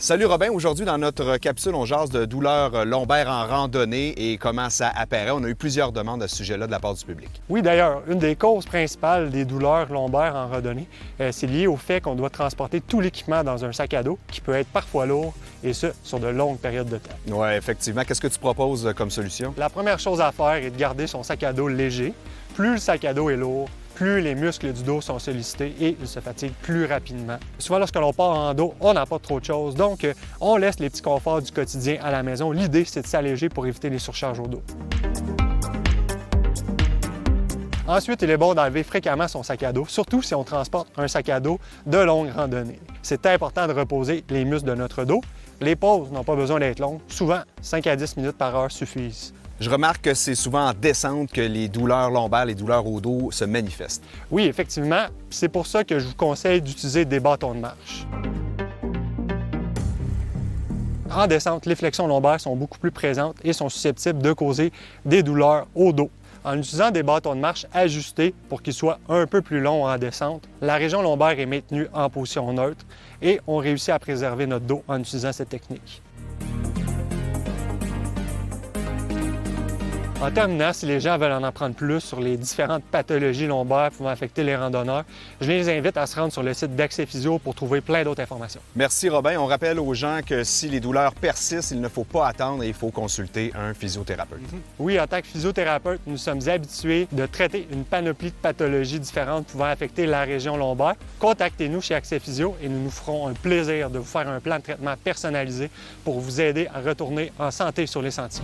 Salut Robin, aujourd'hui dans notre capsule, on jase de douleurs lombaires en randonnée et comment ça apparaît. On a eu plusieurs demandes à ce sujet-là de la part du public. Oui, d'ailleurs, une des causes principales des douleurs lombaires en randonnée, c'est lié au fait qu'on doit transporter tout l'équipement dans un sac à dos qui peut être parfois lourd, et ce, sur de longues périodes de temps. Oui, effectivement. Qu'est-ce que tu proposes comme solution? La première chose à faire est de garder son sac à dos léger. Plus le sac à dos est lourd, plus les muscles du dos sont sollicités et ils se fatiguent plus rapidement. Souvent, lorsque l'on part en dos, on n'a pas trop de choses, donc on laisse les petits conforts du quotidien à la maison. L'idée, c'est de s'alléger pour éviter les surcharges au dos. Ensuite, il est bon d'enlever fréquemment son sac à dos, surtout si on transporte un sac à dos de longue randonnée. C'est important de reposer les muscles de notre dos. Les pauses n'ont pas besoin d'être longues. Souvent, 5 à 10 minutes par heure suffisent. Je remarque que c'est souvent en descente que les douleurs lombaires, les douleurs au dos se manifestent. Oui, effectivement. C'est pour ça que je vous conseille d'utiliser des bâtons de marche. En descente, les flexions lombaires sont beaucoup plus présentes et sont susceptibles de causer des douleurs au dos. En utilisant des bâtons de marche ajustés pour qu'ils soient un peu plus longs en descente, la région lombaire est maintenue en position neutre et on réussit à préserver notre dos en utilisant cette technique. En terminant, si les gens veulent en apprendre plus sur les différentes pathologies lombaires pouvant affecter les randonneurs, je les invite à se rendre sur le site d'Accès Physio pour trouver plein d'autres informations. Merci Robin. On rappelle aux gens que si les douleurs persistent, il ne faut pas attendre et il faut consulter un physiothérapeute. Oui, en tant que physiothérapeute, nous sommes habitués de traiter une panoplie de pathologies différentes pouvant affecter la région lombaire. Contactez-nous chez Accès Physio et nous nous ferons un plaisir de vous faire un plan de traitement personnalisé pour vous aider à retourner en santé sur les sentiers.